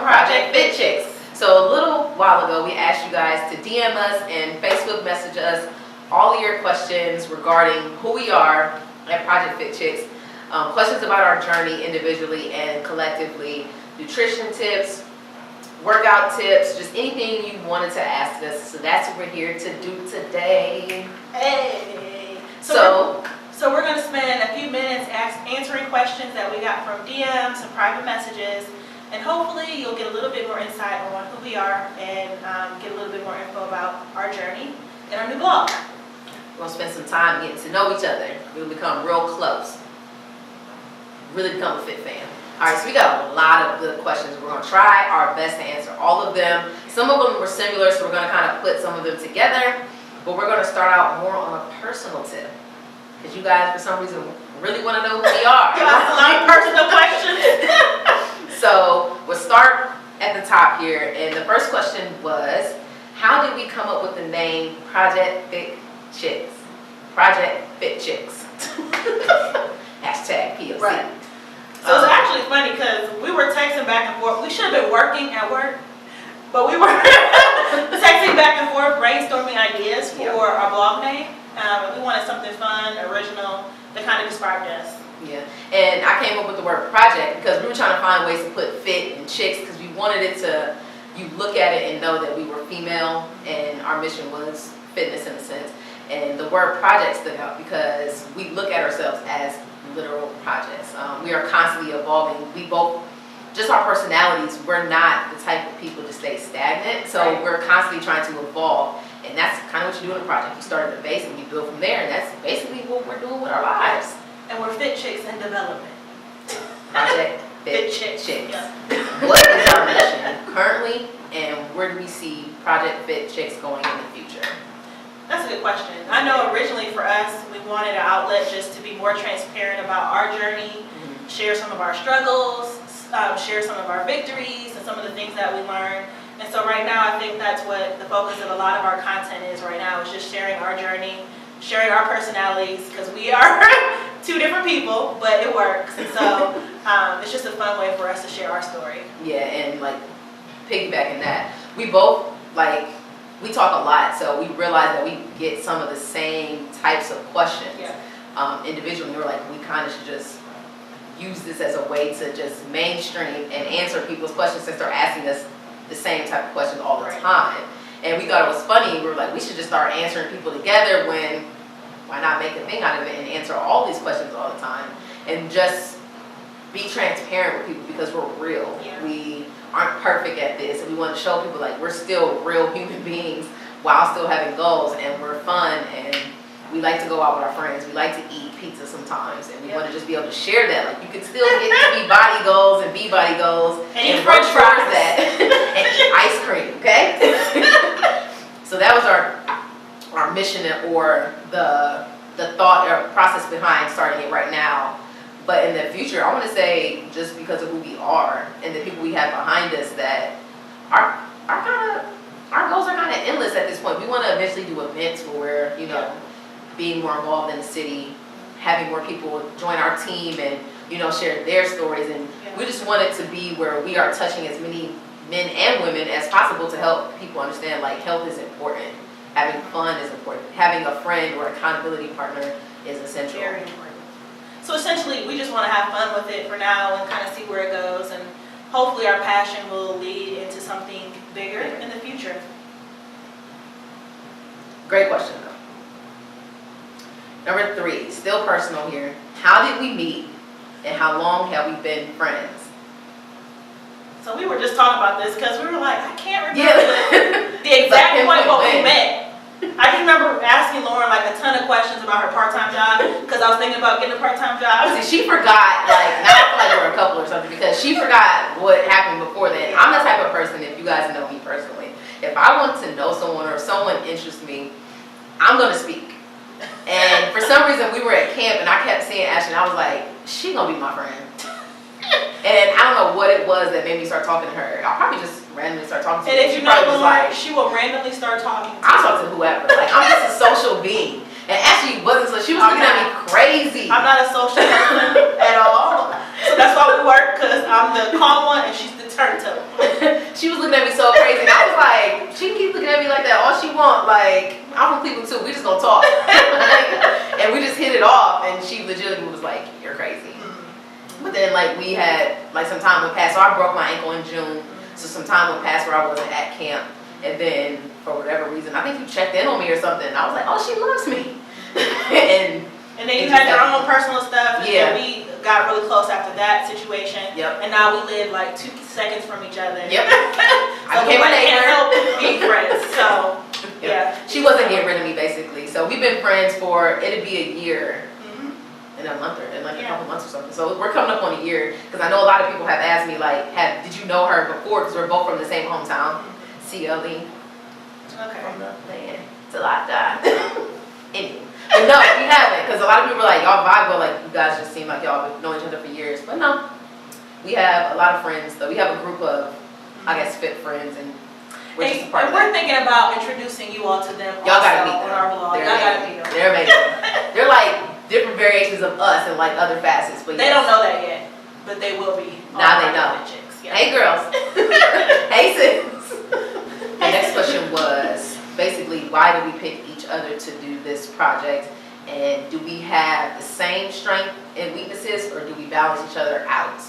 Project Fit Chicks. So a little while ago, we asked you guys to DM us and Facebook message us all of your questions regarding who we are at Project Fit Chicks. Questions about our journey individually and collectively, nutrition tips, workout tips, just anything you wanted to ask us. So that's what we're here to do today. Hey! So we're going to spend a few minutes answering questions that we got from DMs and private messages, and hopefully you'll get a little bit more insight on who we are and get a little bit more info about our journey and our new blog. we're going to spend some time getting to know each other. We'll become real close. Really become a fit fan. Alright, so we got a lot of good questions. We're going to try our best to answer all of them. Some of them were similar, so we're going to kind of put some of them together. But we're going to start out more on a personal tip. Because you guys, for some reason, really want to know who we are. You asked a lot of personal questions. So we'll start at the top here. And the first question was, how did we come up with the name Project Fit Chicks? Project Fit Chicks. Hashtag POC. Right. So it's actually funny because we were texting back and forth. We should have been working at work, but we were texting back and forth, brainstorming ideas for our blog name. We wanted something fun, original, that kind of described us. Yeah, and I came up with the word project because we were trying to find ways to put fit and chicks because we wanted it to, you look at it and know that we were female and our mission was fitness in a sense. And the word project stood out because we look at ourselves as literal projects. We are constantly evolving. We both, just our personalities, we're not the type of people to stay stagnant. So we're constantly trying to evolve. And that's kind of what you do in a project. You start at the base and you build from there. And that's basically what we're doing with our lives. And we're fit chicks in development. Project Fit Chicks. Yeah. What is our mission currently, and where do we see Project Fit Chicks going in the future? That's a good question. I know originally for us, we wanted an outlet just to be more transparent about our journey, share some of our struggles, share some of our victories, and some of the things that we learned. And so right now, I think that's what the focus of a lot of our content is right now, is just sharing our journey, sharing our personalities, because we are two different people, but it works. And so it's just a fun way for us to share our story. Yeah, and like piggybacking that, we both we talk a lot, so we realize that we get some of the same types of questions individually. We're like, we kind of should just use this as a way to just mainstream and answer people's questions and start asking us the same type of questions all the time. And we thought it was funny. We were like, we should just start answering people together why not make a thing out of it and answer all these questions all the time and just be transparent with people because we're real. Yeah. We aren't perfect at this, and we want to show people like we're still real human beings while still having goals, and we're fun, and we like to go out with our friends. We like to eat pizza sometimes, and we want to just be able to share that. Like you can still get to be body goals and be body goals and French fries that and eat ice cream. Okay. So that was our mission, or the thought or process behind starting it right now. But in the future, I want to say, just because of who we are and the people we have behind us, that our goals are kind of endless at this point. We want to eventually do events where we're, being more involved in the city, having more people join our team and, share their stories. And we just want it to be where we are touching as many men and women as possible to help people understand, like, health is important. Having fun is important. Having a friend or accountability partner is essential. Very important. So essentially, we just want to have fun with it for now and kind of see where it goes, and hopefully our passion will lead into something bigger in the future. Great question, though. Number 3, still personal here. How did we meet, and how long have we been friends? So we were just talking about this because we were like, I can't remember the exact point when we met. I just remember asking Lauren like a ton of questions about her part-time job because I was thinking about getting a part-time job. See, she forgot, not like we're a couple or something, because she forgot what happened before then. I'm the type of person, if you guys know me personally, if I want to know someone or if someone interests me, I'm going to speak. And for some reason, we were at camp and I kept seeing Ashley and I was like, she going to be my friend. And I don't know what it was that made me start talking to her. I'll probably just randomly start talking to her. And if you know Lauren, she will randomly start talking to I'll talk to whoever. Like, I'm just a social being. And Ashley wasn't, so she was looking at me crazy. I'm not a social person at all. So that's why we work, because I'm the calm one and she's the turned up. She was looking at me so crazy, and I was like, she can keep looking at me like that all she want. Like, I'm from Cleveland too. We just gonna talk, and we just hit it off. And she legitimately was like, "You're crazy." But then, like, we had like some time would pass. So I broke my ankle in June. So some time would pass where I wasn't at camp, and then for whatever reason, I think you checked in on me or something. I was like, "Oh, she loves me," and then you had your own personal stuff. And yeah. then we got really close after that situation. Yep. And now we live like 2 seconds from each other. Yep. So we can't help being friends. So yeah. She wasn't getting rid of me basically. So we've been friends for it'd be a year. In a month or in like a couple months or something. So we're coming up on a year because I know a lot of people have asked me like, did you know her before? Because we're both from the same hometown, CLE. Okay. From the land till I die. Anyway, but no, we haven't because a lot of people are like y'all vibe, but like you guys just seem like y'all have known each other for years. But no, we have a lot of friends. Though we have a group of, I guess, fit friends, and we're just a part of we're that. thinking about introducing you all to them. Y'all gotta meet on them. our blog. Y'all gotta meet them. They're amazing. They're like different variations of us and like other facets, but they don't know that yet, but they will be. Now they know. Chicks. Yeah. Hey girls. Hey sis. The next question was basically why did we pick each other to do this project, and do we have the same strength and weaknesses, or do we balance each other out?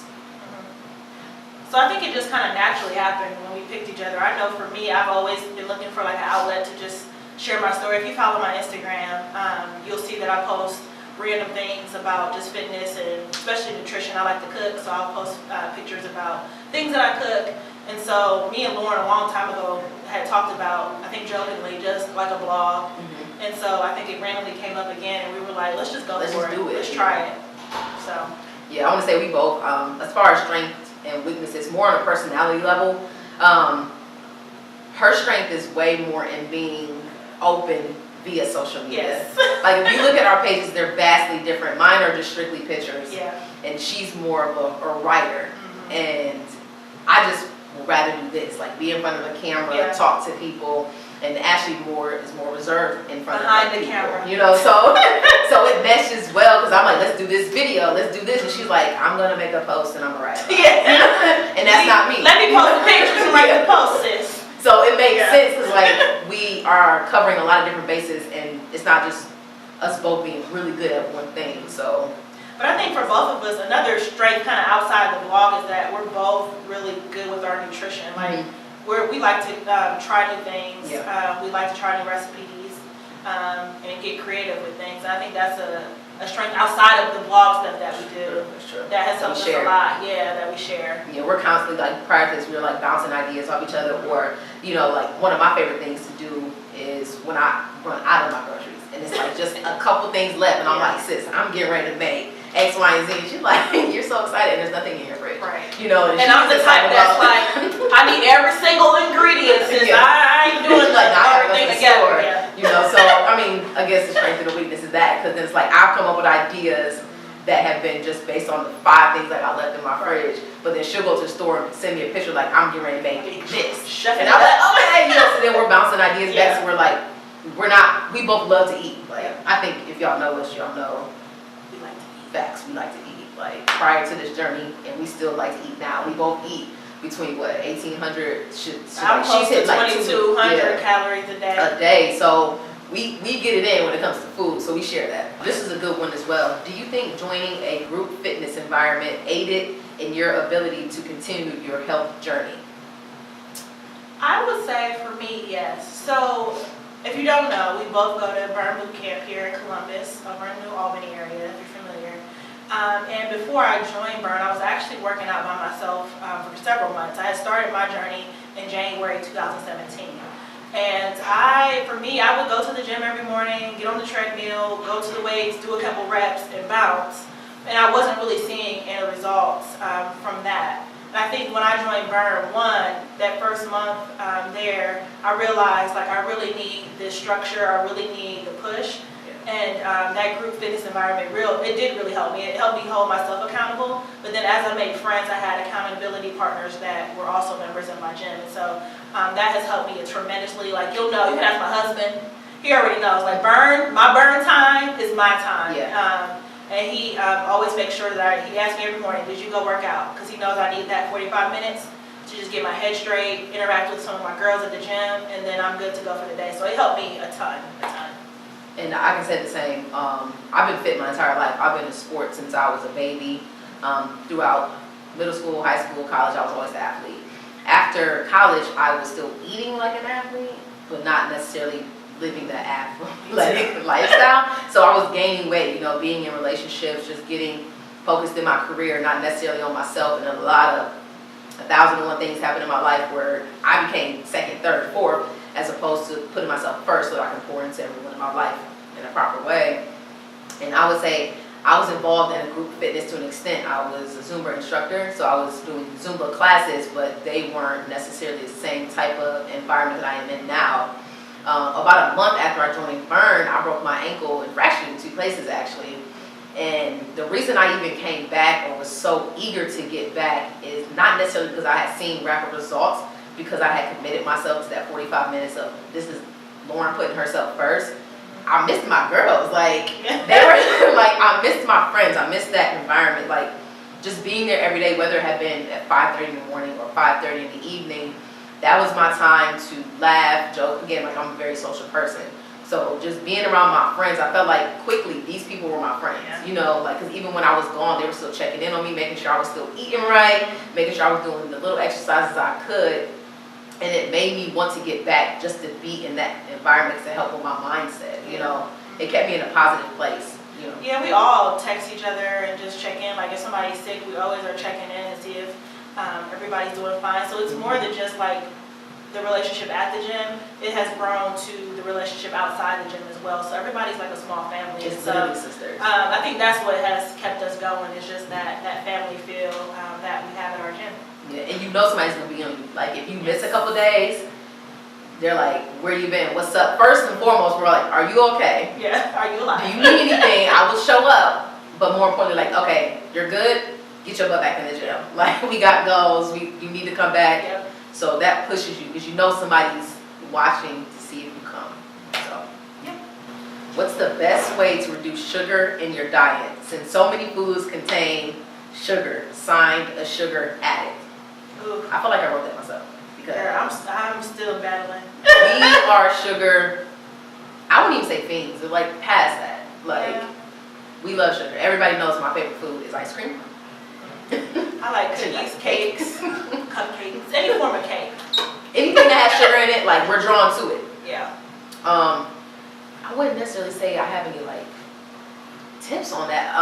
So I think it just kind of naturally happened when we picked each other. I know for me, I've always been looking for like an outlet to just share my story. If you follow my Instagram, you'll see that I post random things about just fitness and especially nutrition. I like to cook, so I'll post pictures about things that I cook. And so me and Lauren a long time ago had talked about, I think jokingly, just like a blog. And so I think it randomly came up again, and we were like, let's just go for it. Let's try it. So yeah, I want to say we both, as far as strengths and weaknesses, more on a personality level. Her strength is way more in being open via social media. yes. Like if you look at our pages, they're vastly different. Mine are just strictly pictures. Yeah. And she's more of a writer. And I just would rather do this, like be in front of a camera, talk to people, and Ashley is more reserved in front behind of the people, camera. you know. So it meshes well because I'm like, let's do this video, let's do this, and she's like, I'm gonna make a post and I'm gonna write. And that's not me. Let me post the pictures and write the post, sis. So it makes sense because like we are covering a lot of different bases, and it's not just us both being really good at one thing. So. But I think for both of us, another strength kind of outside the blog is that we're both really good with our nutrition. Like we like to try new things. We like to try new recipes and get creative with things. And I think that's a strength outside of the blog stuff that we do. That has helped us a lot. Yeah, that we share. Yeah, we're constantly like prior to this, we were like bouncing ideas off each other, or you know, like one of my favorite things to do is when I run out of my groceries and it's like just a couple things left, and I'm like, sis, I'm getting ready to make X, Y, and Z. And she's like, you're so excited, and there's nothing in your fridge. Right. You know, and I'm the type that's like, I need every single ingredient, since I ain't doing like everything together. You know, so I mean, I guess the strength and the weakness is that, because it's like I've come up with ideas that have been just based on the 5 things that I left in my fridge, but then she'll go to the store and send me a picture like, I'm getting ready to make this. And I'm like, okay, you know, so then we're bouncing ideas back, so we're like, we both love to eat. Like, I think if y'all know us, y'all know we like to eat. Facts, we like to eat. Like, prior to this journey, and we still like to eat now. We both eat between, what, 1,800, she's hit like 2,200 calories a day. A day, so we get it in when it comes to food, so we share that. This is a good one as well. Do you think joining a group fitness environment aided in your ability to continue your health journey? I would say for me, yes. So if you don't know, we both go to Burn Boot Camp here in Columbus, over in New Albany area, if you're familiar. And before I joined Burn, I was actually working out by myself for several months. I had started my journey in January 2017. And for me, I would go to the gym every morning, get on the treadmill, go to the weights, do a couple reps, and bounce. And I wasn't really seeing any results from that. And I think when I joined Burn, that first month there, I realized like I really need this structure, I really need the push. And that group fitness environment, it did really help me. It helped me hold myself accountable. But then as I made friends, I had accountability partners that were also members of my gym. And so that has helped me tremendously. Like, you can ask my husband. He already knows. Like, my burn time is my time. And he always makes sure that he asks me every morning, did you go work out? Because he knows I need that 45 minutes to just get my head straight, interact with some of my girls at the gym, and then I'm good to go for the day. So it helped me a ton. And I can say the same. I've been fit my entire life. I've been in sports since I was a baby. Throughout middle school, high school, college, I was always an athlete. After college, I was still eating like an athlete, but not necessarily living the athletic lifestyle. So I was gaining weight, you know, being in relationships, just getting focused in my career, not necessarily on myself. And a lot of 1,001 things happened in my life where I became second, third, fourth, as opposed to putting myself first so that I can pour into everyone in my life in a proper way. And I would say I was involved in a group fitness to an extent. I was a Zumba instructor, so I was doing Zumba classes, but they weren't necessarily the same type of environment that I am in now. About a month after I joined Burn, I broke my ankle and fractured in 2 places actually. And the reason I even came back or was so eager to get back is not necessarily because I had seen rapid results, because I had committed myself to that 45 minutes of this is Lauren putting herself first. I missed my girls, like they were like, I missed my friends, I missed that environment, like just being there every day, whether it had been at 5:30 in the morning or 5:30 in the evening. That was my time to laugh, joke. Again, like I'm a very social person, so just being around my friends, I felt like quickly these people were my friends, you know, like because even when I was gone, they were still checking in on me, making sure I was still eating right, making sure I was doing the little exercises I could. And it made me want to get back just to be in that environment to help with my mindset, you know. It kept me in a positive place, you know. Yeah, we all text each other and just check in. Like if somebody's sick, we always are checking in and see if everybody's doing fine. So it's more than just like the relationship at the gym. It has grown to the relationship outside the gym as well. So everybody's like a small family. It's so literally sisters. I think that's what has kept us going, is just that family feel that we have at our gym. Yeah, and you know somebody's gonna be on you. Like if you miss a couple days, they're like, where you been? What's up? First and foremost, we're like, are you okay? Yeah, are you alive? Do you need anything? I will show up. But more importantly, like, okay, you're good, get your butt back in the gym. Like we got goals, you need to come back. Yep. So that pushes you because you know somebody's watching to see if you come. So yeah. What's the best way to reduce sugar in your diet? Since so many foods contain sugar, signed a sugar addict. Ooh. I feel like I wrote that myself. Because I'm still battling. we are sugar, I wouldn't even say fiends, but like past that. Like, we love sugar. Everybody knows my favorite food is ice cream. I like cookies, cakes, cupcakes, any form of cake. Anything that has sugar in it, like we're drawn to it. Yeah. I wouldn't necessarily say I have any like tips on that.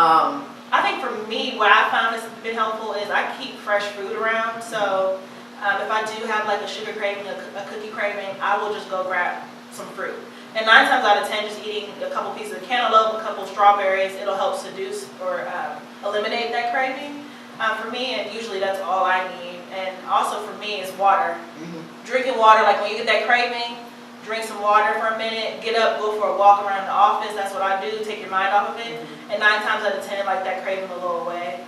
I think for me, what I found has been helpful is I keep fresh food around. So if I do have like a sugar craving, a cookie craving, I will just go grab some fruit. And 9 times out of 10, just eating a couple pieces of cantaloupe, a couple strawberries, it'll help seduce or eliminate that craving. For me, and usually that's all I need. And also for me is water. Drinking water, like when you get that craving, drink some water for a minute, get up, go for a walk around the office. That's what I do, take your mind off of it. And 9 times out of 10, like that craving will go away.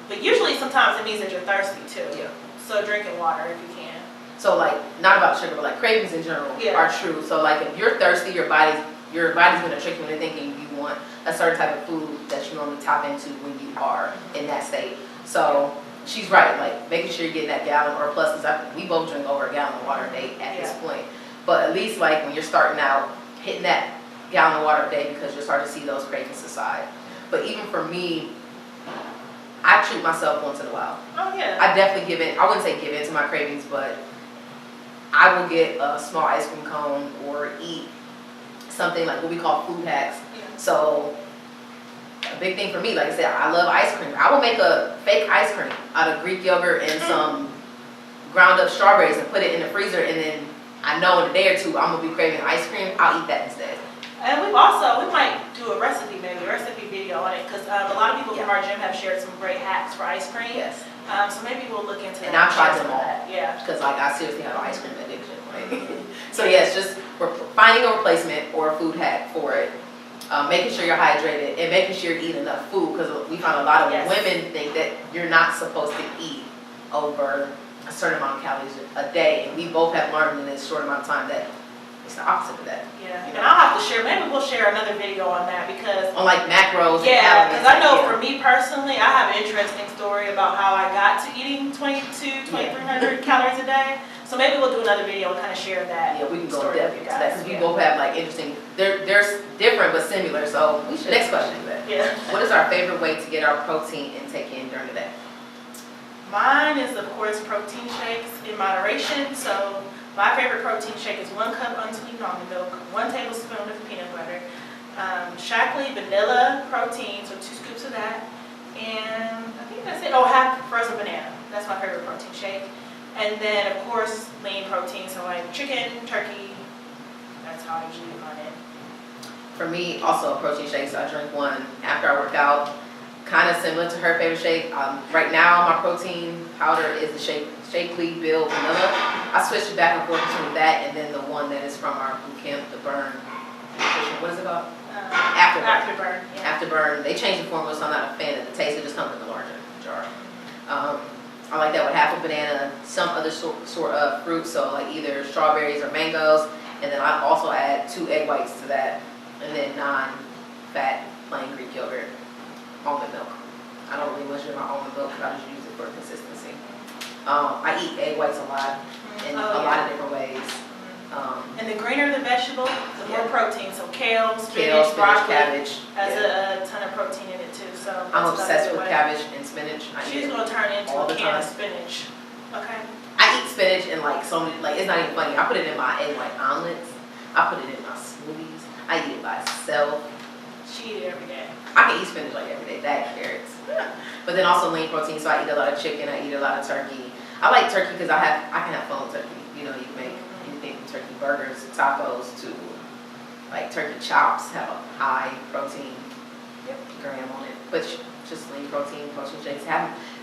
But usually sometimes it means that you're thirsty too. Yeah. So drinking water if you can. So like, not about sugar, but like cravings in general are true. So like if you're thirsty, your body's gonna trick you into thinking you want a certain type of food that you normally tap into when you are in that state. So she's right, like making sure you're getting that gallon or plus, because we both drink over a gallon of water a day at this point. But at least like when you're starting out, hitting that gallon of water a day because you're starting to see those cravings subside. But even for me, I treat myself once in a while. Oh yeah. I definitely give in, I wouldn't say give in to my cravings, but I will get a small ice cream cone or eat something like what we call food hacks. So a big thing for me, like I said, I love ice cream. I will make a fake ice cream out of Greek yogurt and some ground up strawberries and put it in the freezer, and then I know in a day or two I'm gonna be craving ice cream, I'll eat that instead. And we might do a recipe video on it, because a lot of people from our gym have shared some great hacks for ice cream. Yes. So maybe we'll look into that. And I've tried them all. Yeah. Because like I seriously have an ice cream addiction. Like, so yes, just we're finding a replacement or a food hack for it. Making sure you're hydrated and making sure you're eating enough food, because we found a lot of women think that you're not supposed to eat over a certain amount of calories a day, and we both have learned in this short amount of time that it's the opposite of that. Yeah, You and know? I'll have to share, maybe we'll share another video on that because On like macros. yeah, and because I know yeah. for me personally, I have an interesting story about how I got to eating 2,300 calories a day. So maybe we'll do another video and kind of share that. Yeah, we can go story depth with into you that guys. because we both have like interesting. They're different but similar. So next question. Yeah. What is our favorite way to get our protein intake in during the day? Mine is of course protein shakes in moderation. So my favorite protein shake is 1 cup unsweetened almond milk, 1 tablespoon of peanut butter, Shaklee vanilla protein, so 2 scoops of that, and I think that's it. Oh, half frozen banana. That's my favorite protein shake. And then of course lean protein, so like chicken, turkey. That's how I usually do mine. For me, also protein shakes. I drink one after I work out. Kind of similar to her favorite shake. Right now, my protein powder is the Shaklee Bill Vanilla. I switched back and forth between that and then the one that is from our boot camp, the Burn. What is it called? Afterburn. Yeah. Afterburn. They changed the formula, so I'm not a fan of the taste. It just comes in a larger jar. I like that with half a banana, some other sort of fruit, so like either strawberries or mangoes, and then I also add 2 egg whites to that, and then non-fat plain Greek yogurt, almond milk. I don't really much drink my almond milk, but I just use it for consistency. I eat egg whites a lot in a lot of different ways. And the greener the vegetable, the more protein. So kale, Kale, spinach, spinach, broccoli cabbage. has a ton of protein in it too. So I'm obsessed with cabbage and spinach. She's gonna turn into all a the can of time. spinach. Okay. I eat spinach and like so many, like it's not even funny. I put it in my egg white omelets. I put it in my smoothies. I eat it by itself. She eat it every day. I can eat spinach like every day. That and carrots. But then also lean protein, so I eat a lot of chicken. I eat a lot of turkey. I like turkey because I can have fun with turkey. You know, you can make anything from turkey burgers, tacos to like turkey chops have a high protein gram on it. But just lean protein shakes.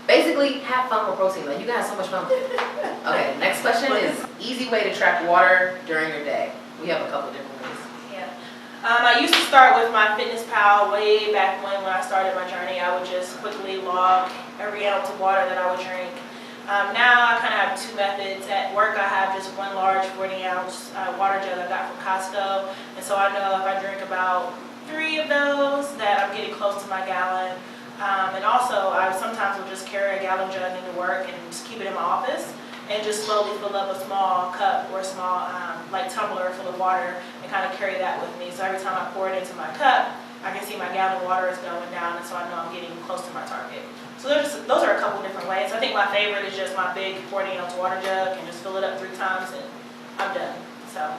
Basically have fun with protein. Like you can have so much fun with it. Okay, next question is easy way to track water during your day. We have a couple different ways. Yeah. I used to start with my FitnessPal way back when I started my journey. I would just quickly log every ounce of water that I would drink. Now I kind of have 2 methods. At work I have just 1 large 40-ounce water jug I got from Costco. And so I know if I drink about 3 of those that I'm getting close to my gallon. And also I sometimes will just carry a gallon jug into work and just keep it in my office and just slowly fill up a small cup or a small like tumbler full of water and kind of carry that with me. So every time I pour it into my cup, I can see my gallon of water is going down, and so I know I'm getting close to my target. So those are a couple different ways. I think my favorite is just my big 40-ounce water jug and just fill it up 3 times and I'm done. So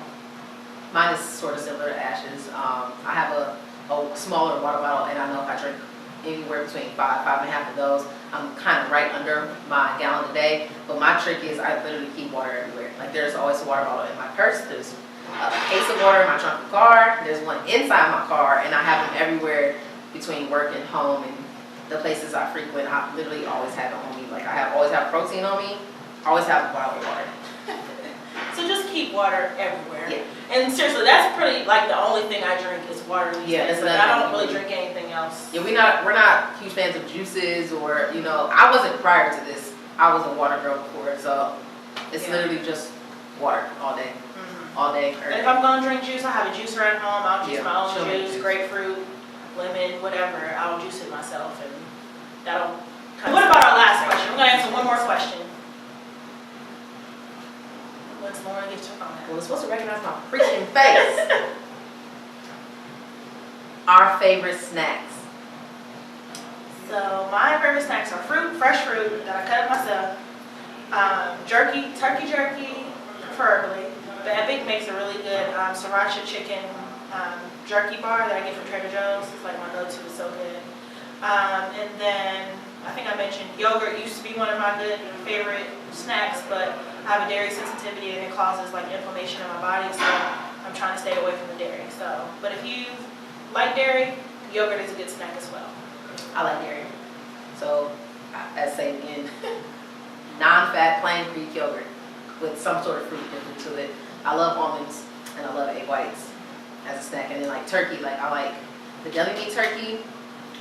mine is sort of similar to Ash's. I have a smaller water bottle, and I know if I drink anywhere between 5.5 of those, I'm kind of right under my gallon a day. But my trick is I literally keep water everywhere. Like there's always a water bottle in my purse. There's a case of water in my trunk of the car. There's one inside my car, and I have them everywhere between work and home and the places I frequent. I literally always have it on me. Like I always have protein on me. I always have a bottle of water. So just keep water everywhere. Yeah. And seriously, that's pretty like the only thing I drink is water these days. Like, I don't really drink anything else. Yeah, we're not huge fans of juices or I wasn't prior to this. I was a water girl before, so it's literally just water all day. All day. And if I'm gonna drink juice, I have a juicer at home. I'll juice my own juice, juice. Grapefruit, lemon, whatever. I'll juice it myself, and that'll. What about our last question? We're gonna answer one more question. Let's Lauren get your phone out. Well, it's supposed to recognize my freaking face. Our favorite snacks. So my favorite snacks are fresh fruit that I cut up myself. Turkey jerky, preferably. The Epic makes a really good sriracha chicken jerky bar that I get from Trader Joe's. It's like my go-to, it's so good. And then I think I mentioned yogurt used to be one of my good favorite snacks, but I have a dairy sensitivity and it causes like inflammation in my body, so I'm trying to stay away from the dairy. So, but if you like dairy, yogurt is a good snack as well. I like dairy. So, as say again, non-fat plain Greek yogurt with some sort of fruit different to it. I love almonds and I love egg whites as a snack. And then like turkey, like I like the deli meat turkey.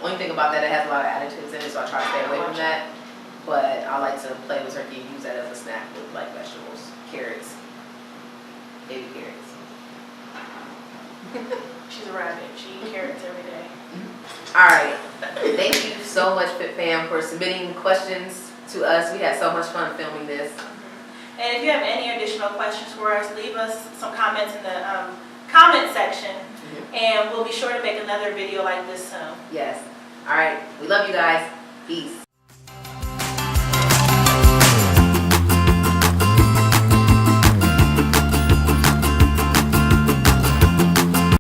Only thing about that, it has a lot of additives in it, so I try to stay away from that. But I like to play with turkey and use that as a snack with like vegetables, carrots, baby carrots. She's a rabbit. She eats carrots every day. All right. Thank you so much, Fit Fam, for submitting questions to us. We had so much fun filming this. And if you have any additional questions for us, leave us some comments in the comment section, and we'll be sure to make another video like this soon. Yes. All right. We love you guys. Peace.